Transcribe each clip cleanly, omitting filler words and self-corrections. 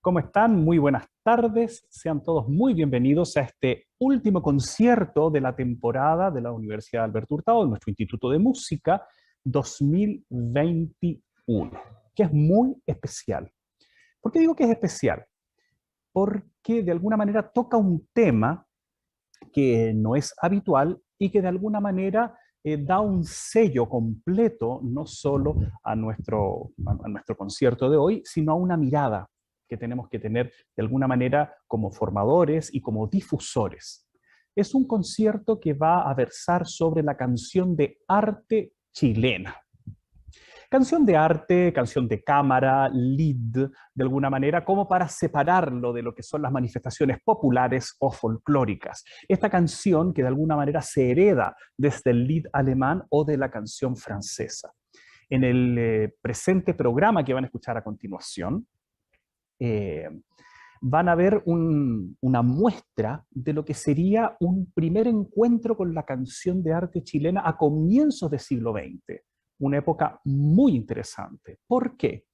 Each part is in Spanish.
¿Cómo están? Muy buenas tardes. Sean todos muy bienvenidos a este último concierto de la temporada de la Universidad Alberto Hurtado, de nuestro Instituto de Música 2021, que es muy especial. ¿Por qué digo que es especial? Porque de alguna manera toca un tema que no es habitual y que de alguna manera da un sello completo no solo a nuestro concierto de hoy, sino a una mirada que tenemos que tener de alguna manera como formadores y como difusores. Es un concierto que va a versar sobre la canción de arte chilena. Canción de arte, canción de cámara, lead, de alguna manera, como para separarlo de lo que son las manifestaciones populares o folclóricas. Esta canción que de alguna manera se hereda desde el lead alemán o de la canción francesa. En el presente programa que van a escuchar a continuación, eh, van a ver una muestra de lo que sería un primer encuentro con la canción de arte chilena a comienzos del siglo XX, una época muy interesante. ¿Por qué?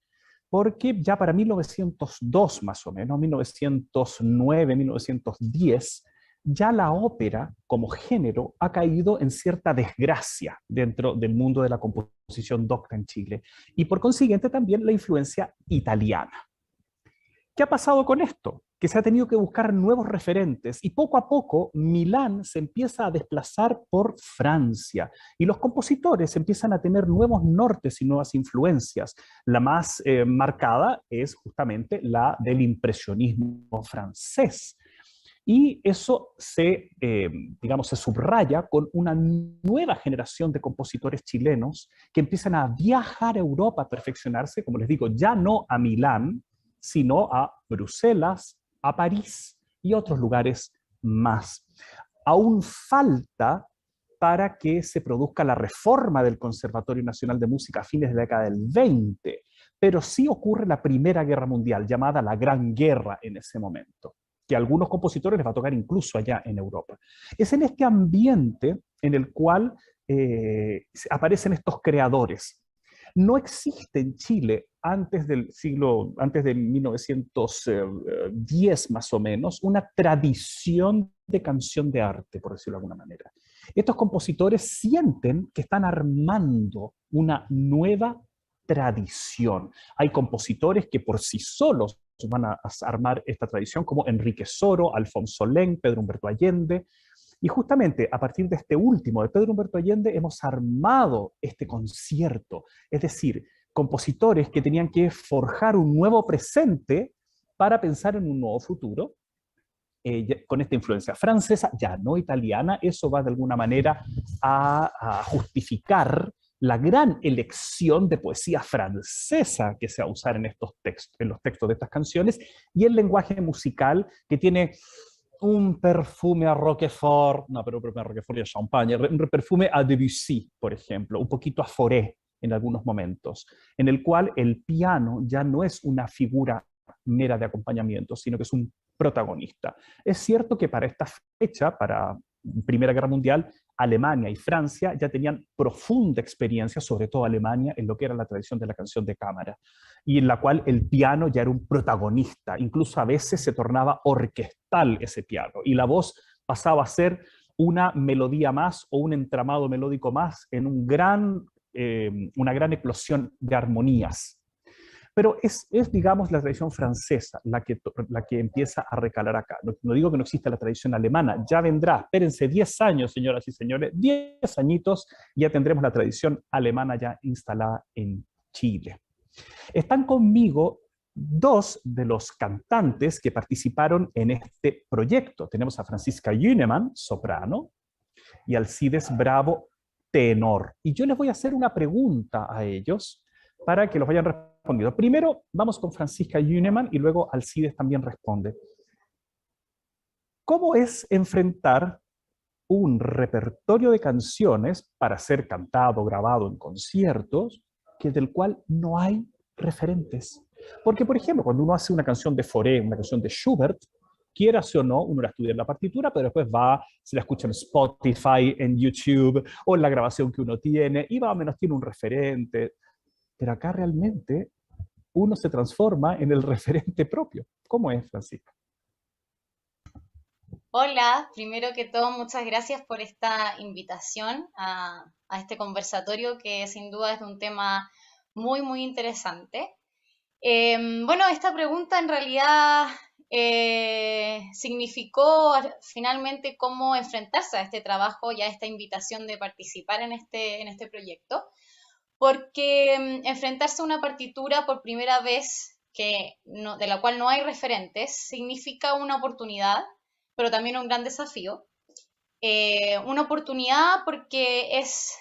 Porque ya para 1902 más o menos, 1909, 1910, ya la ópera como género ha caído en cierta desgracia dentro del mundo de la composición docta en Chile y por consiguiente también la influencia italiana. ¿Qué ha pasado con esto? Que se ha tenido que buscar nuevos referentes y poco a poco Milán se empieza a desplazar por Francia y los compositores empiezan a tener nuevos nortes y nuevas influencias. La más marcada es justamente la del impresionismo francés. Y eso se subraya con una nueva generación de compositores chilenos que empiezan a viajar a Europa a perfeccionarse, como les digo, ya no a Milán, sino a Bruselas, a París y otros lugares más. Aún falta para que se produzca la reforma del Conservatorio Nacional de Música a fines de la década del 20, pero sí ocurre la Primera Guerra Mundial, llamada la Gran Guerra en ese momento, que a algunos compositores les va a tocar incluso allá en Europa. Es en este ambiente en el cual aparecen estos creadores. No existe en Chile antes del 1910 más o menos, una tradición de canción de arte, por decirlo de alguna manera. Estos compositores sienten que están armando una nueva tradición. Hay compositores que por sí solos van a armar esta tradición, como Enrique Soro, Alfonso Leng, Pedro Humberto Allende, y justamente a partir de este último, de Pedro Humberto Allende, hemos armado este concierto. Es decir, compositores que tenían que forjar un nuevo presente para pensar en un nuevo futuro, con esta influencia francesa, ya no italiana. Eso va de alguna manera a justificar la gran elección de poesía francesa que se va a usar en estos textos, en los textos de estas canciones, y el lenguaje musical que tiene un perfume a Roquefort, no, pero un perfume a Roquefort y a Champagne, un perfume a Debussy, por ejemplo, un poquito a Fauré en algunos momentos, en el cual el piano ya no es una figura mera de acompañamiento, sino que es un protagonista. Es cierto que para esta fecha, para Primera Guerra Mundial, Alemania y Francia ya tenían profunda experiencia, sobre todo Alemania, en lo que era la tradición de la canción de cámara, y en la cual el piano ya era un protagonista, incluso a veces se tornaba orquestal ese piano, y la voz pasaba a ser una melodía más o un entramado melódico más en una gran eclosión de armonías. Pero digamos, la tradición francesa la que empieza a recalar acá. No digo que no exista la tradición alemana, ya vendrá, espérense 10 años, señoras y señores, 10 añitos, ya tendremos la tradición alemana ya instalada en Chile. Están conmigo dos de los cantantes que participaron en este proyecto. Tenemos a Franziska Jünemann, soprano, y Alcides Bravo, tenor. Y yo les voy a hacer una pregunta a ellos para que los vayan respondiendo. Primero vamos con Franziska Jünemann y luego Alcides también responde. ¿Cómo es enfrentar un repertorio de canciones para ser cantado, grabado en conciertos, del cual no hay referentes? Porque, por ejemplo, cuando uno hace una canción de Fauré, una canción de Schubert, quieras o no, uno la estudia en la partitura, pero después se la escucha en Spotify, en YouTube, o en la grabación que uno tiene, y más o menos tiene un referente. Pero acá realmente uno se transforma en el referente propio. ¿Cómo es, Francisca? Hola, primero que todo, muchas gracias por esta invitación a este conversatorio que sin duda es de un tema muy, muy interesante. Bueno, esta pregunta en realidad significó finalmente cómo enfrentarse a este trabajo y a esta invitación de participar en este proyecto, porque enfrentarse a una partitura por primera vez de la cual no hay referentes significa una oportunidad, pero también un gran desafío. Una oportunidad porque es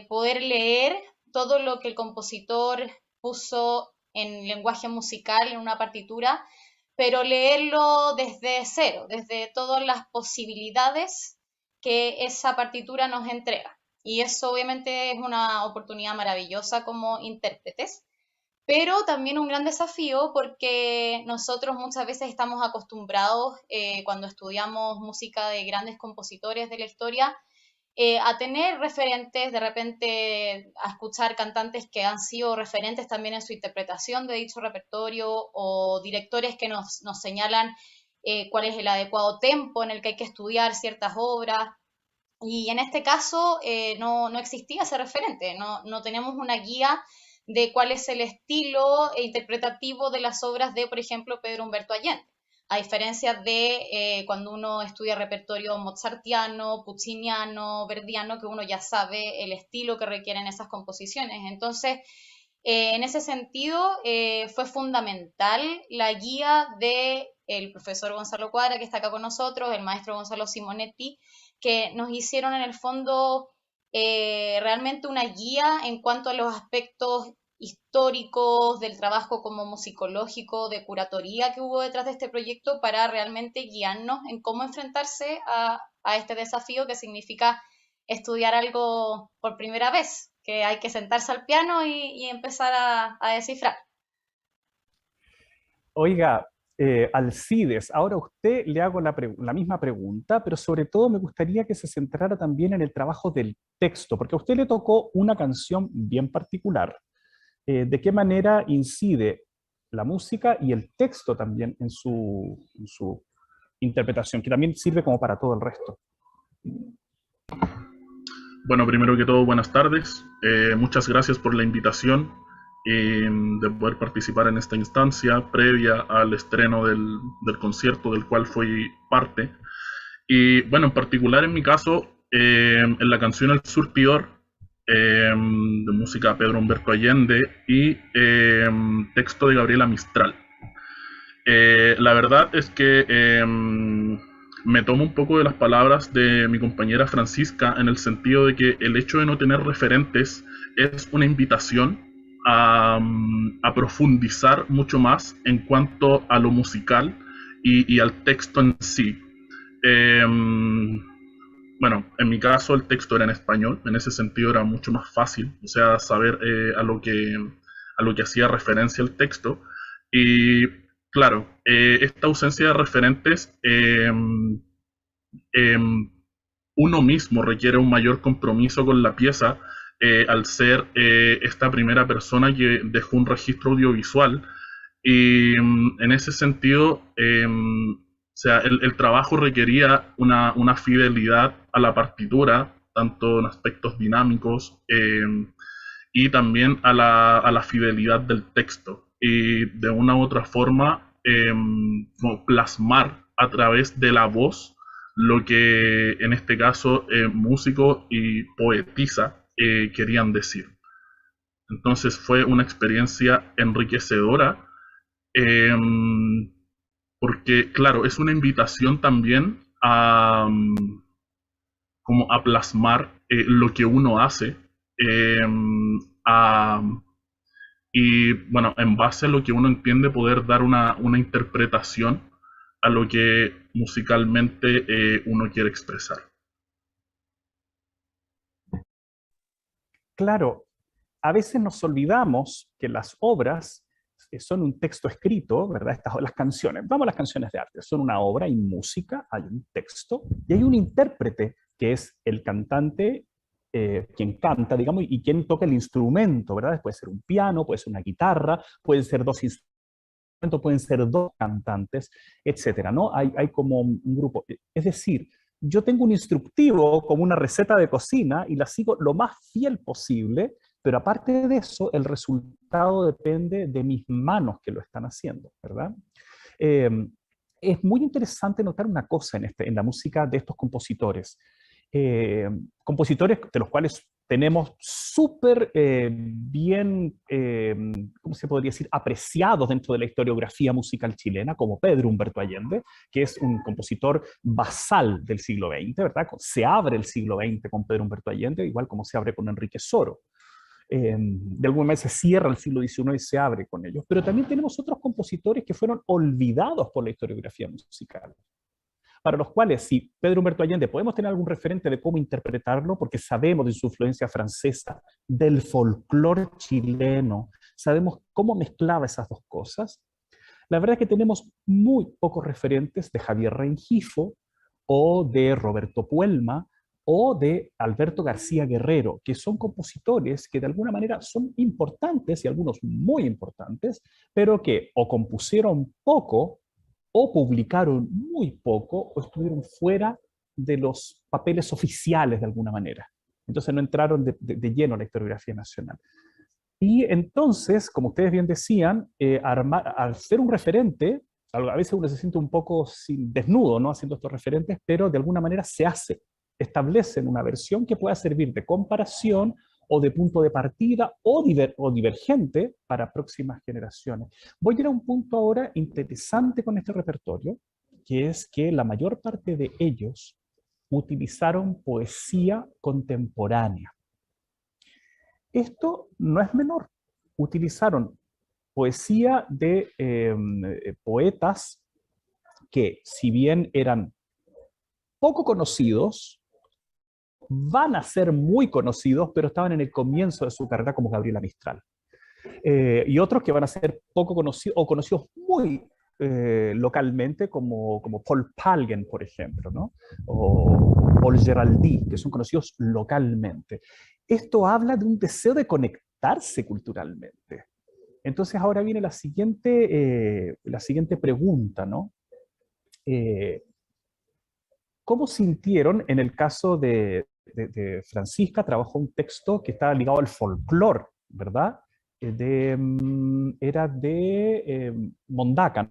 poder leer todo lo que el compositor puso en lenguaje musical en una partitura, pero leerlo desde cero, desde todas las posibilidades que esa partitura nos entrega. Y eso obviamente es una oportunidad maravillosa como intérpretes, pero también un gran desafío porque nosotros muchas veces estamos acostumbrados, cuando estudiamos música de grandes compositores de la historia, a tener referentes, de repente a escuchar cantantes que han sido referentes también en su interpretación de dicho repertorio, o directores que nos señalan cuál es el adecuado tempo en el que hay que estudiar ciertas obras. Y en este caso no existía ese referente, no tenemos una guía de cuál es el estilo interpretativo de las obras de, por ejemplo, Pedro Humberto Allende. A diferencia de cuando uno estudia repertorio mozartiano, pucciniano, verdiano, que uno ya sabe el estilo que requieren esas composiciones. Entonces, en ese sentido, fue fundamental la guía del profesor Gonzalo Cuadra, que está acá con nosotros, el maestro Gonzalo Simonetti, que nos hicieron en el fondo realmente una guía en cuanto a los aspectos históricos del trabajo como musicológico, de curatoría que hubo detrás de este proyecto para realmente guiarnos en cómo enfrentarse a este desafío que significa estudiar algo por primera vez, que hay que sentarse al piano y empezar a descifrar. Oiga, Alcides, ahora a usted le hago la misma pregunta, pero sobre todo me gustaría que se centrara también en el trabajo del texto, porque a usted le tocó una canción bien particular. ¿De qué manera incide la música y el texto también en su interpretación, que también sirve como para todo el resto? Bueno, primero que todo, buenas tardes. Muchas gracias por la invitación de poder participar en esta instancia previa al estreno del concierto del cual fui parte. Y bueno, en particular en mi caso, en la canción El Surtidor, de música Pedro Humberto Allende y texto de Gabriela Mistral. La verdad es que me tomo un poco de las palabras de mi compañera Francisca en el sentido de que el hecho de no tener referentes es una invitación a profundizar mucho más en cuanto a lo musical y al texto en sí. Eh, bueno, en mi caso el texto era en español, en ese sentido era mucho más fácil, o sea, saber a lo que hacía referencia el texto. Y claro, esta ausencia de referentes, eh, uno mismo requiere un mayor compromiso con la pieza al ser esta primera persona que dejó un registro audiovisual. Y en ese sentido, o sea, el trabajo requería una fidelidad a la partitura, tanto en aspectos dinámicos y también a la fidelidad del texto. Y de una u otra forma, como plasmar a través de la voz lo que en este caso músico y poetisa querían decir. Entonces fue una experiencia enriquecedora eh, porque, claro, es una invitación también como a plasmar lo que uno hace eh, a, y, bueno, en base a lo que uno entiende, poder dar una interpretación a lo que musicalmente uno quiere expresar. Claro, a veces nos olvidamos que las obras son un texto escrito, ¿verdad? Las canciones, vamos a las canciones de arte, son una obra, hay música, hay un texto y hay un intérprete que es el cantante, quien canta, digamos, y quien toca el instrumento, ¿verdad? Puede ser un piano, puede ser una guitarra, pueden ser dos instrumentos pueden ser dos cantantes, etcétera, ¿no? Hay como un grupo. Es decir, yo tengo un instructivo como una receta de cocina y la sigo lo más fiel posible, pero aparte de eso, el resultado depende de mis manos que lo están haciendo, ¿verdad? Eh, es muy interesante notar una cosa en la música de estos compositores. Compositores de los cuales tenemos súper bien, ¿cómo se podría decir?, apreciados dentro de la historiografía musical chilena, como Pedro Humberto Allende, que es un compositor basal del siglo XX, ¿verdad? Se abre el siglo XX con Pedro Humberto Allende, igual como se abre con Enrique Soro. De alguna manera se cierra el siglo XIX y se abre con ellos. Pero también tenemos otros compositores que fueron olvidados por la historiografía musical, para los cuales, si Pedro Humberto Allende podemos tener algún referente de cómo interpretarlo, porque sabemos de su influencia francesa, del folclore chileno, sabemos cómo mezclaba esas dos cosas, la verdad es que tenemos muy pocos referentes de Javier Rengifo, o de Roberto Puelma, o de Alberto García Guerrero, que son compositores que de alguna manera son importantes, y algunos muy importantes, pero que o compusieron poco, o publicaron muy poco, o estuvieron fuera de los papeles oficiales de alguna manera. Entonces no entraron de lleno a la historiografía nacional. Y entonces, como ustedes bien decían, al ser un referente, a veces uno se siente un poco desnudo, ¿no?, haciendo estos referentes, pero de alguna manera establecen una versión que pueda servir de comparación o de punto de partida o divergente para próximas generaciones. Voy a ir a un punto ahora interesante con este repertorio, que es que la mayor parte de ellos utilizaron poesía contemporánea. Esto no es menor. Utilizaron poesía de poetas que, si bien eran poco conocidos, van a ser muy conocidos, pero estaban en el comienzo de su carrera, como Gabriela Mistral. Y otros que van a ser poco conocidos o conocidos muy localmente, como Paul Palgen, por ejemplo, ¿no?, o Paul Geraldi, que son conocidos localmente. Esto habla de un deseo de conectarse culturalmente. Entonces ahora viene la siguiente pregunta, ¿no? ¿Cómo sintieron en el caso de Francisca? Trabajó un texto que estaba ligado al folclore, ¿verdad? Era de Mondaca,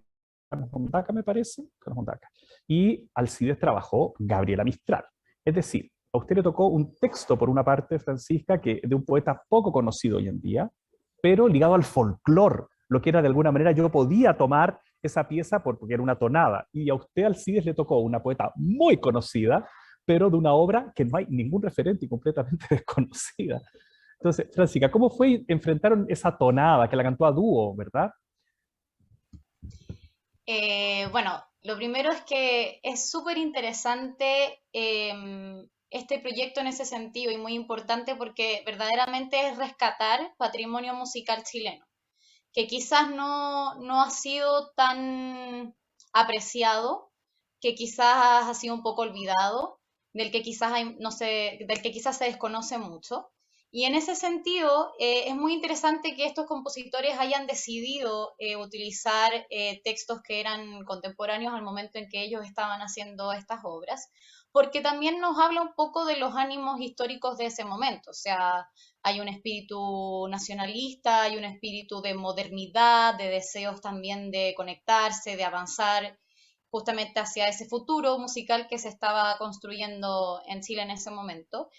Mondaca me parece, Carlos Mondaca. Y Alcides trabajó Gabriela Mistral. Es decir, a usted le tocó un texto por una parte, Francisca, de un poeta poco conocido hoy en día, pero ligado al folclore, lo que era de alguna manera yo podía tomar esa pieza porque era una tonada. Y a usted, Alcides, le tocó una poeta muy conocida, pero de una obra que no hay ningún referente y completamente desconocida. Entonces, Francisca, ¿cómo fue? Enfrentaron esa tonada que la cantó a dúo, ¿verdad? Bueno, lo primero es que es súper interesante este proyecto en ese sentido y muy importante porque verdaderamente es rescatar patrimonio musical chileno, que quizás no ha sido tan apreciado, que quizás ha sido un poco olvidado, del que quizás no sé, del que quizás se desconoce mucho. Y en ese sentido, es muy interesante que estos compositores hayan decidido utilizar textos que eran contemporáneos al momento en que ellos estaban haciendo estas obras, porque también nos habla un poco de los ánimos históricos de ese momento. O sea, hay un espíritu nacionalista, hay un espíritu de modernidad, de deseos también de conectarse, de avanzar justamente hacia ese futuro musical que se estaba construyendo en Chile en ese momento.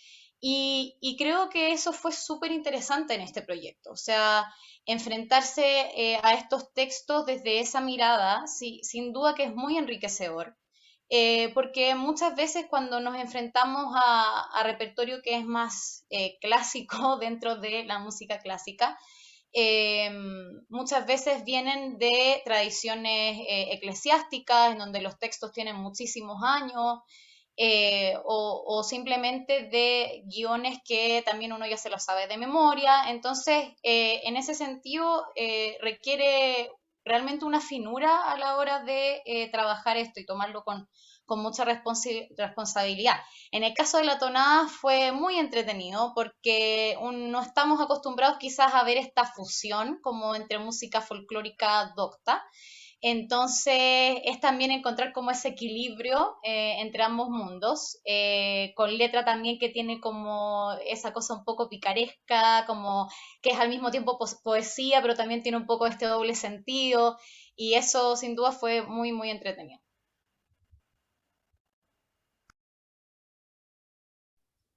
Y creo que eso fue súper interesante en este proyecto, o sea, enfrentarse a estos textos desde esa mirada, sí, sin duda que es muy enriquecedor, porque muchas veces cuando nos enfrentamos a repertorio que es más clásico dentro de la música clásica, eh, muchas veces vienen de tradiciones eclesiásticas, en donde los textos tienen muchísimos años, o simplemente de guiones que también uno ya se los sabe de memoria. Entonces, en ese sentido, requiere realmente una finura a la hora de trabajar esto y tomarlo con mucha responsabilidad. En el caso de la tonada fue muy entretenido porque no estamos acostumbrados quizás a ver esta fusión como entre música folclórica docta. Entonces es también encontrar como ese equilibrio entre ambos mundos, con letra también que tiene como esa cosa un poco picaresca, como que es al mismo tiempo poesía, pero también tiene un poco este doble sentido, y eso sin duda fue muy, muy entretenido.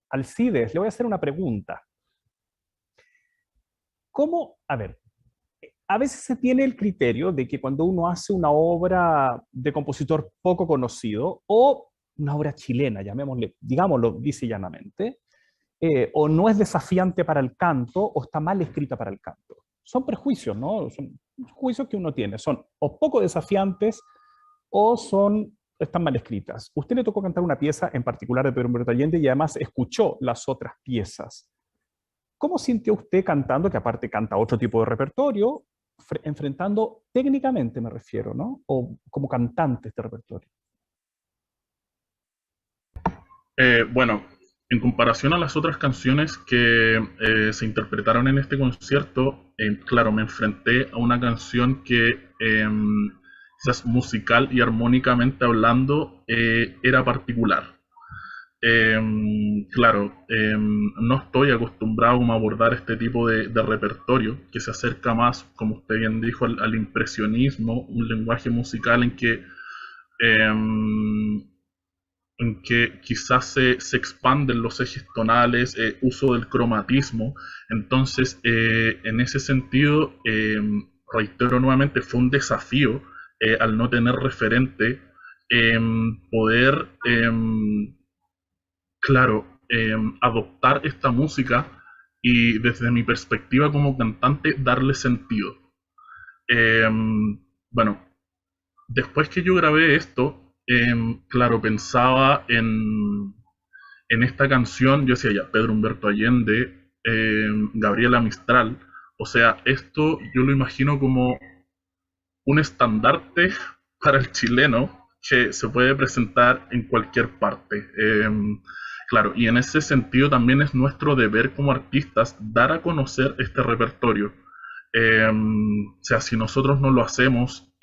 Alcides, le voy a hacer una pregunta. ¿Cómo, a ver, a veces se tiene el criterio de que cuando uno hace una obra de compositor poco conocido o una obra chilena, llamémosle, digámoslo, dice llanamente, o no es desafiante para el canto o está mal escrita para el canto. Son prejuicios, ¿no? Son juicios que uno tiene. Son o poco desafiantes o están mal escritas. Usted le tocó cantar una pieza en particular de Pedro Humberto Allende y además escuchó las otras piezas. ¿Cómo sintió usted cantando, que aparte canta otro tipo de repertorio, enfrentando técnicamente, me refiero, ¿no? O como cantante este repertorio? Bueno, en comparación a las otras canciones que se interpretaron en este concierto, claro, me enfrenté a una canción que quizás musical y armónicamente hablando era particular. Claro, no estoy acostumbrado a abordar este tipo de repertorio que se acerca más, como usted bien dijo, al impresionismo, un lenguaje musical em, en que quizás se expanden los ejes tonales, uso del cromatismo. Entonces, en ese sentido, reitero nuevamente, fue un desafío al no tener referente poder claro, adoptar esta música y desde mi perspectiva como cantante darle sentido. Eh, bueno, después que yo grabé esto, claro, pensaba en esta canción, yo decía ya, Pedro Humberto Allende, Gabriela Mistral, o sea, esto yo lo imagino como un estandarte para el chileno que se puede presentar en cualquier parte. Claro, y en ese sentido también es nuestro deber como artistas dar a conocer este repertorio. O sea, si nosotros no lo hacemos,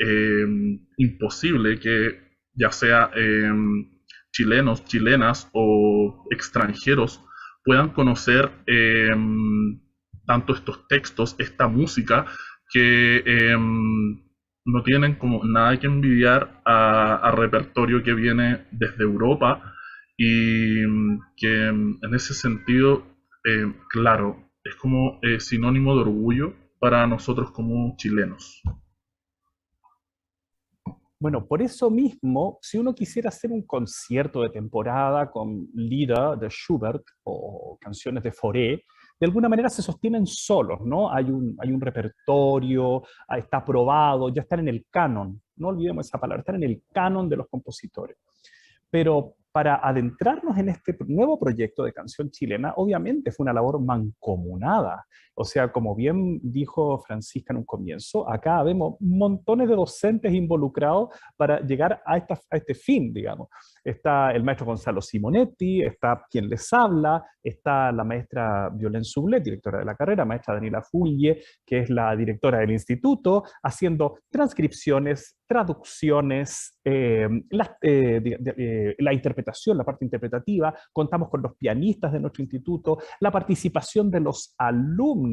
imposible que ya sea chilenos, chilenas o extranjeros puedan conocer tanto estos textos, esta música, que no tienen como nada que envidiar a repertorio que viene desde Europa y que en ese sentido, claro, es como sinónimo de orgullo para nosotros como chilenos. Bueno, por eso mismo, si uno quisiera hacer un concierto de temporada con Lieder de Schubert o canciones de Fauré, de alguna manera se sostienen solos, ¿no? Hay un repertorio, está aprobado, ya están en el canon, no olvidemos esa palabra, están en el canon de los compositores. Pero para adentrarnos en este nuevo proyecto de canción chilena, obviamente fue una labor mancomunada. O sea, como bien dijo Francisca en un comienzo, acá vemos montones de docentes involucrados para llegar a este fin, digamos. Está el maestro Gonzalo Simonetti, está quien les habla, está la maestra Violén Sublet, directora de la carrera, maestra Daniela Fulle, que es la directora del instituto, haciendo transcripciones, traducciones, la interpretación, la parte interpretativa. Contamos con los pianistas de nuestro instituto, la participación de los alumnos,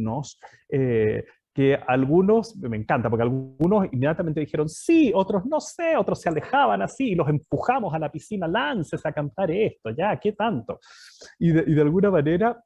que algunos, me encanta, porque algunos inmediatamente dijeron sí, otros no sé, otros se alejaban así, y los empujamos a la piscina, lances a cantar esto, ya, ¿qué tanto? Y de alguna manera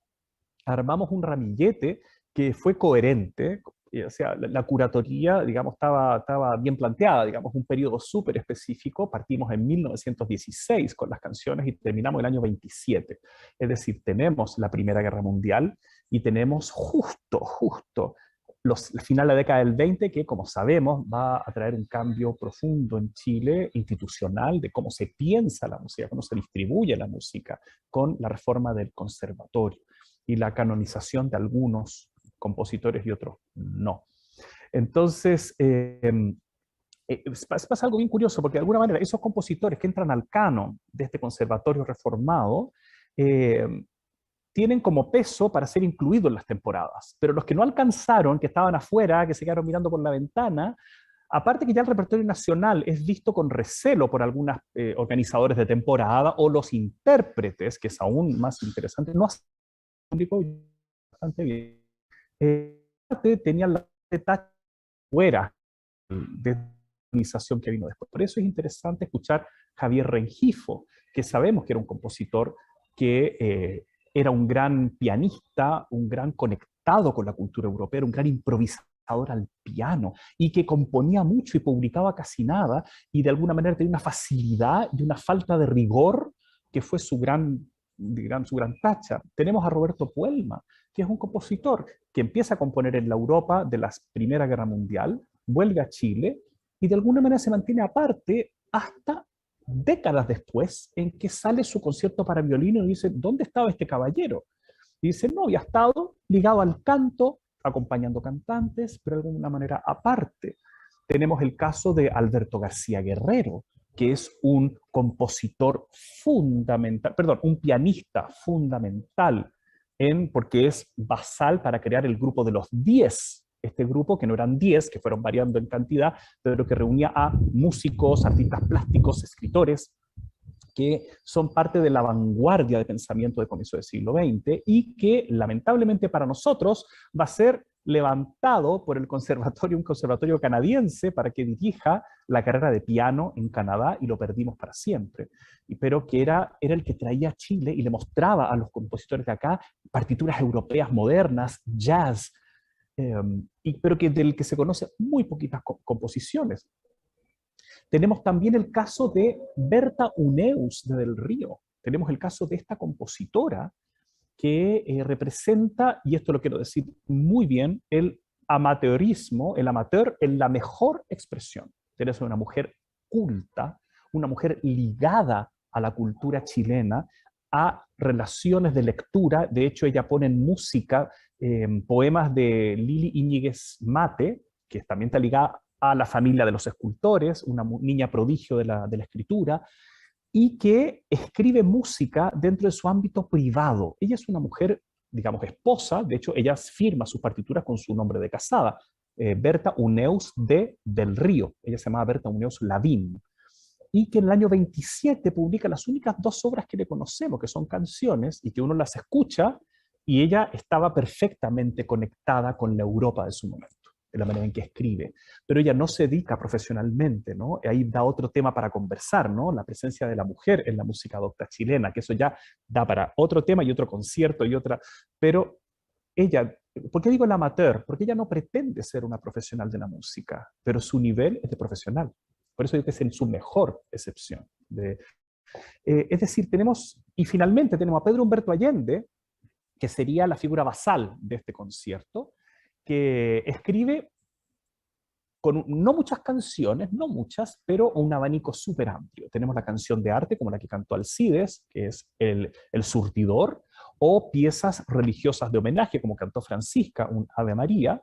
armamos un ramillete que fue coherente, o sea, la curatoría, digamos, estaba bien planteada, digamos, un periodo súper específico. Partimos en 1916 con las canciones y terminamos el año 27. Es decir, tenemos la Primera Guerra Mundial y tenemos justo el final de la década del 20, que como sabemos va a traer un cambio profundo en Chile, institucional, de cómo se piensa la música, cómo se distribuye la música, con la reforma del conservatorio y la canonización de algunos compositores y otros no. Entonces, pasa algo bien curioso, porque de alguna manera esos compositores que entran al canon de este conservatorio reformado, tienen como peso para ser incluidos en las temporadas, pero los que no alcanzaron, que estaban afuera, que se quedaron mirando por la ventana, aparte que ya el repertorio nacional es visto con recelo por algunos organizadores de temporada o los intérpretes, que es aún más interesante, no hace público bastante bien. Tenían la tacha fuera de la organización que vino después. Por eso es interesante escuchar Javier Rengifo, que sabemos que era un compositor que era un gran pianista, un gran conectado con la cultura europea, un gran improvisador al piano y que componía mucho y publicaba casi nada y de alguna manera tenía una facilidad y una falta de rigor que fue su gran tacha. Tenemos a Roberto Puelma, que es un compositor que empieza a componer en la Europa de la Primera Guerra Mundial, vuelve a Chile y de alguna manera se mantiene aparte hasta décadas después en que sale su concierto para violín y dice, ¿dónde estaba este caballero? Y dice, no, había estado ligado al canto, acompañando cantantes, pero de alguna manera aparte. Tenemos el caso de Alberto García Guerrero, que es un compositor fundamental, perdón, un pianista fundamental, porque es basal para crear el grupo de los 10. Este grupo, que no eran 10, que fueron variando en cantidad, pero que reunía a músicos, artistas plásticos, escritores, que son parte de la vanguardia de pensamiento de comienzo del siglo XX y que lamentablemente para nosotros va a ser levantado por un conservatorio canadiense para que dirija la carrera de piano en Canadá y lo perdimos para siempre. Pero que era el que traía a Chile y le mostraba a los compositores de acá partituras europeas modernas, jazz, pero del que se conoce muy poquitas composiciones. Tenemos también el caso de Berta Uneus de Del Río. Tenemos el caso de esta compositora que representa, y esto lo quiero decir muy bien, el amateurismo, el amateur en la mejor expresión. Eres una mujer culta, una mujer ligada a la cultura chilena, a relaciones de lectura. De hecho, ella pone en música poemas de Lili Íñiguez Mate, que también está ligada a la familia de los escultores, una niña prodigio de la escritura, y que escribe música dentro de su ámbito privado. Ella es una mujer, digamos, esposa, de hecho, ella firma sus partituras con su nombre de casada, Berta Uneus Del Río. Ella se llamaba Berta Uneus Lavín. Y que en el año 27 publica las únicas 2 obras que le conocemos, que son canciones, y que uno las escucha, y ella estaba perfectamente conectada con la Europa de su momento, de la manera en que escribe. Pero ella no se dedica profesionalmente, ¿no? Ahí da otro tema para conversar, ¿no? La presencia de la mujer en la música docta chilena, que eso ya da para otro tema y otro concierto y otra. Pero ella, ¿por qué digo el amateur? Porque ella no pretende ser una profesional de la música, pero su nivel es de profesional. Por eso digo que es en su mejor excepción. Es decir, y finalmente tenemos a Pedro Humberto Allende, que sería la figura basal de este concierto, que escribe con no muchas canciones, no muchas, pero un abanico súper amplio. Tenemos la canción de arte, como la que cantó Alcides, que es el Surtidor, o piezas religiosas de homenaje, como cantó Francisca, un Ave María,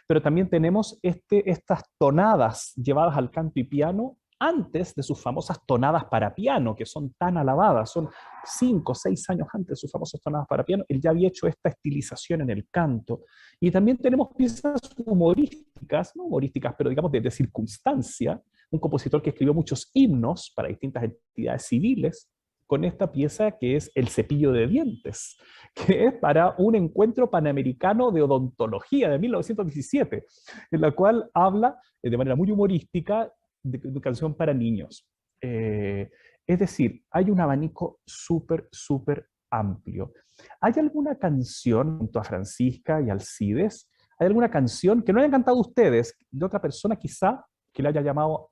pero también tenemos estas tonadas llevadas al canto y piano antes de sus famosas tonadas para piano, que son tan alabadas, son 5 o 6 años antes de sus famosas tonadas para piano, él ya había hecho esta estilización en el canto. Y también tenemos piezas humorísticas, no humorísticas, pero digamos de circunstancia, un compositor que escribió muchos himnos para distintas entidades civiles, con esta pieza que es El cepillo de dientes, que es para un encuentro panamericano de odontología de 1917, en la cual habla de manera muy humorística de canción para niños. Es decir, hay un abanico súper, súper amplio. ¿Hay alguna canción, junto a Francisca y Alcides, hay alguna canción que no hayan cantado ustedes, de otra persona quizá, que le haya llamado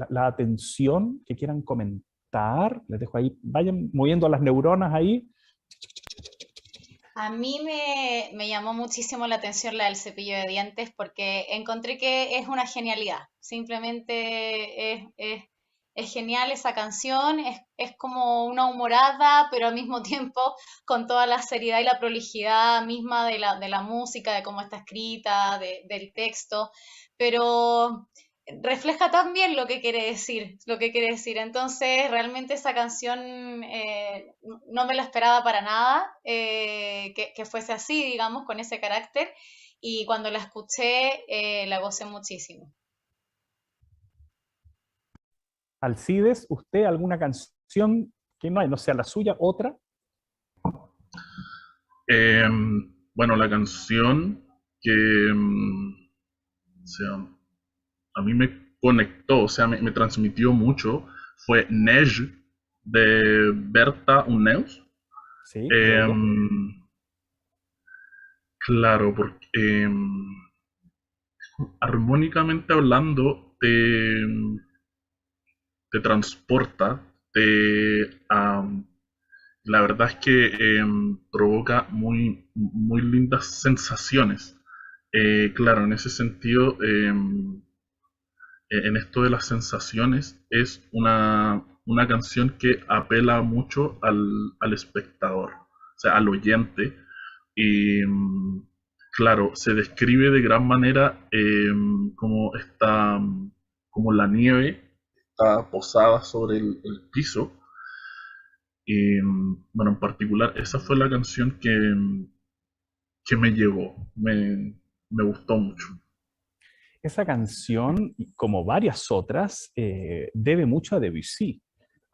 la atención, que quieran comentar? Les dejo ahí, vayan moviendo las neuronas ahí. A mí me llamó muchísimo la atención la del cepillo de dientes porque encontré que es una genialidad. Simplemente es genial esa canción, es como una humorada, pero al mismo tiempo con toda la seriedad y la prolijidad misma de la música, de cómo está escrita, del texto. Pero refleja tan bien lo que quiere decir, lo que quiere decir. Entonces, realmente esa canción no me la esperaba para nada, que fuese así, digamos, con ese carácter. Y cuando la escuché, la gocé muchísimo. Alcides, ¿usted alguna canción que no hay, no sea la suya, otra? Bueno, la canción que o sea, a mí me conectó, o sea, me transmitió mucho, fue Neige de Berta Uneus. Sí, de ella. Em, claro, porque armónicamente hablando te transporta, la verdad es que provoca muy lindas sensaciones. Claro, en ese sentido, en esto de las sensaciones, es una canción que apela mucho al espectador, o sea, al oyente. Y claro, se describe de gran manera como como la nieve está posada sobre el piso. Y bueno, en particular, esa fue la canción que me llegó, me gustó mucho. Esa canción, como varias otras, debe mucho a Debussy,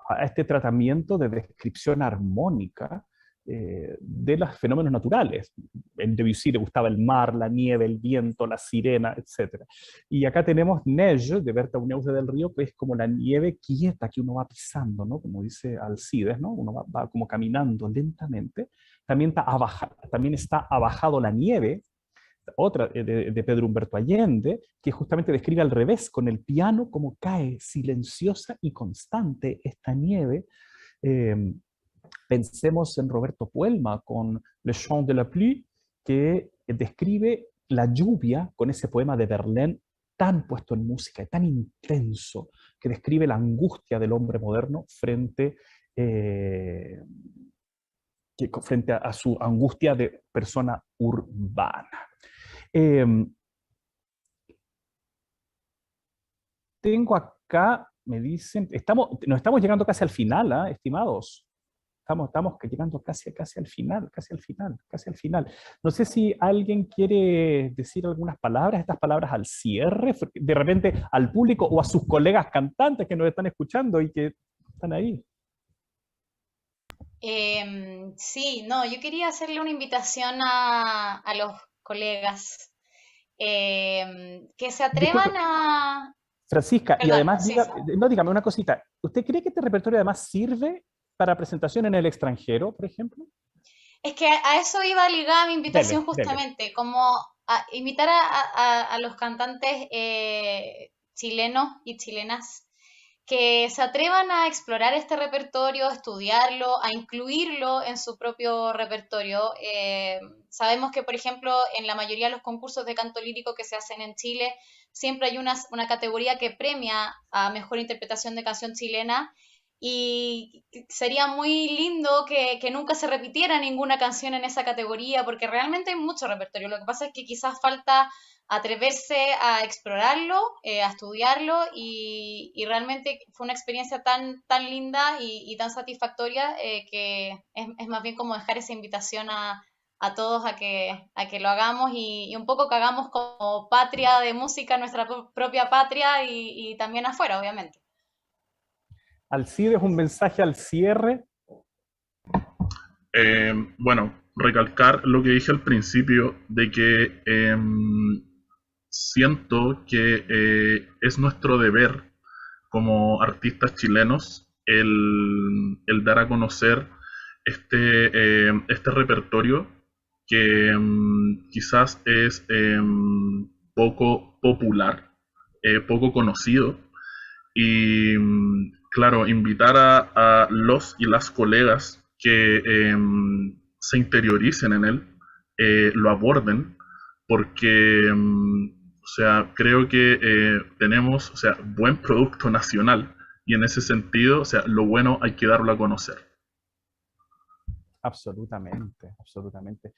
a este tratamiento de descripción armónica de los fenómenos naturales. En Debussy le gustaba el mar, la nieve, el viento, la sirena, etc. Y acá tenemos Neige, de Berta Uneuse del Río, que es como la nieve quieta que uno va pisando, ¿no? Como dice Alcides, ¿no? Uno va como caminando lentamente. También está abajado la nieve, otra de Pedro Humberto Allende, que justamente describe al revés, con el piano como cae silenciosa y constante esta nieve. Eh, Pensemos en Roberto Puelma con Le Chant de la Pluie, que describe la lluvia con ese poema de Verlaine tan puesto en música, tan intenso, que describe la angustia del hombre moderno eh, frente a su angustia de persona urbana. Eh, Tengo acá, me dicen, nos estamos llegando casi al final, ¿eh, estimados? Estamos llegando casi al final, casi al final, casi al final. No sé si alguien quiere decir algunas palabras, estas palabras al cierre, de repente al público o a sus colegas cantantes que nos están escuchando y que están ahí. Sí, no, yo quería hacerle una invitación a los colegas que se atrevan Disculpe, a... Francisca, y Perdón, además, sí. no, dígame una cosita. ¿Usted cree que este repertorio además sirve para presentación en el extranjero, por ejemplo? Es que a eso iba ligada mi invitación Dele, dele. justamente, como a invitar a los cantantes chilenos y chilenas que se atrevan a explorar este repertorio, a estudiarlo, a incluirlo en su propio repertorio. Sabemos que, por ejemplo, en la mayoría de los concursos de canto lírico que se hacen en Chile, siempre hay una categoría que premia a mejor interpretación de canción chilena y sería muy lindo que nunca se repitiera ninguna canción en esa categoría, porque realmente hay mucho repertorio. Lo que pasa es que quizás falta atreverse a explorarlo, a estudiarlo, y realmente fue una experiencia tan linda y tan satisfactoria que es más bien como dejar esa invitación a todos a que lo hagamos y un poco que hagamos como patria de música, nuestra propia patria y también afuera, obviamente. Alcides, un mensaje al cierre. Bueno, recalcar lo que dije al principio de que siento que es nuestro deber como artistas chilenos el dar a conocer este repertorio que quizás es poco popular, poco conocido. Y claro, invitar a los y las colegas que se interioricen en él, lo aborden, porque, o sea, creo que tenemos, o sea, buen producto nacional y en ese sentido, o sea, lo bueno hay que darlo a conocer. Absolutamente, absolutamente.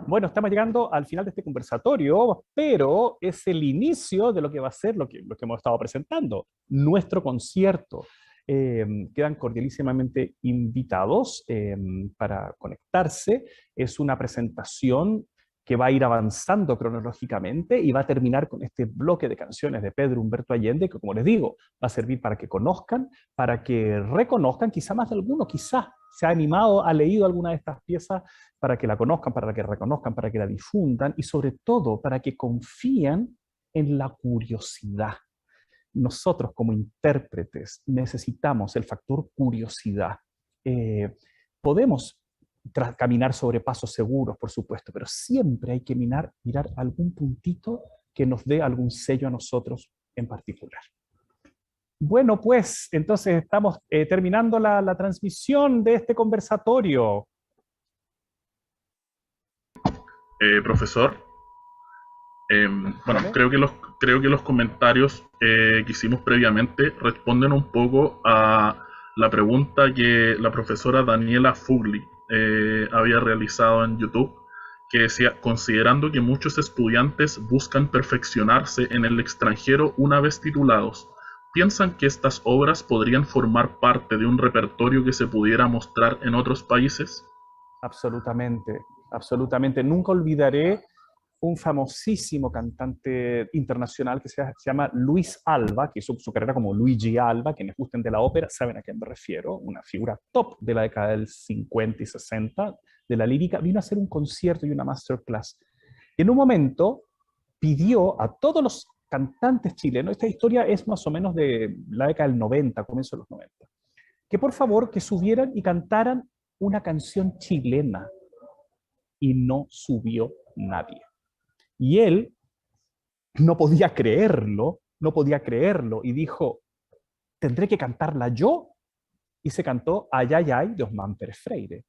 Bueno, estamos llegando al final de este conversatorio, pero es el inicio de lo que va a ser lo que hemos estado presentando, nuestro concierto. Quedan cordialísimamente invitados para conectarse. Es una presentación que va a ir avanzando cronológicamente y va a terminar con este bloque de canciones de Pedro Humberto Allende, que como les digo, va a servir para que conozcan, para que reconozcan, quizá más de alguno, quizá se ha animado, ha leído alguna de estas piezas, para que la conozcan, para que reconozcan, para que la difundan y sobre todo para que confíen en la curiosidad. Nosotros como intérpretes necesitamos el factor curiosidad. Podemos caminar sobre pasos seguros, por supuesto, pero siempre hay que mirar algún puntito que nos dé algún sello a nosotros en particular. Bueno, pues entonces estamos terminando la transmisión de este conversatorio. Profesor, bueno, creo que los comentarios que hicimos previamente responden un poco a la pregunta que la profesora Daniela Fugli había realizado en YouTube, que decía, considerando que muchos estudiantes buscan perfeccionarse en el extranjero una vez titulados, ¿piensan que estas obras podrían formar parte de un repertorio que se pudiera mostrar en otros países? Absolutamente, absolutamente. Nunca olvidaré un famosísimo cantante internacional que se llama Luis Alba, que hizo su carrera como Luigi Alba. Quienes gusten de la ópera saben a quién me refiero, una figura top de la década del 50 y 60 de la lírica. Vino a hacer un concierto y una masterclass. Y en un momento pidió a todos los cantantes chilenos, esta historia es más o menos de la década del 90, comienzo de los 90, que por favor que subieran y cantaran una canción chilena. Y no subió nadie. Y él no podía creerlo, y dijo, tendré que cantarla yo, y se cantó Ay, ay, ay de Osman Pérez Freire.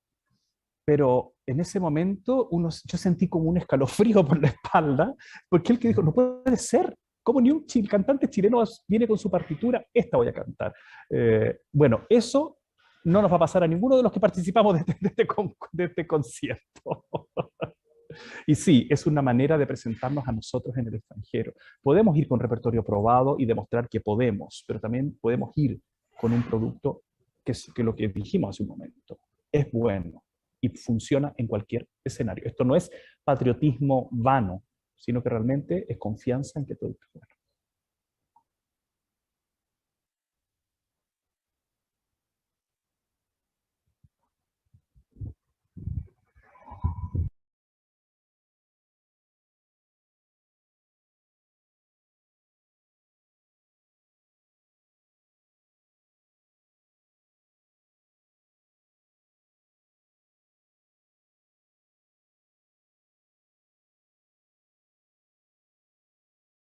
Pero en ese momento yo sentí como un escalofrío por la espalda, porque él que dijo, no puede ser, ¿cómo ni un cantante chileno viene con su partitura? Esta voy a cantar. Bueno, eso no nos va a pasar a ninguno de los que participamos de este concierto. Y sí, es una manera de presentarnos a nosotros en el extranjero. Podemos ir con repertorio probado y demostrar que podemos, pero también podemos ir con un producto que lo que dijimos hace un momento, es bueno y funciona en cualquier escenario. Esto no es patriotismo vano, sino que realmente es confianza en que todo es bueno.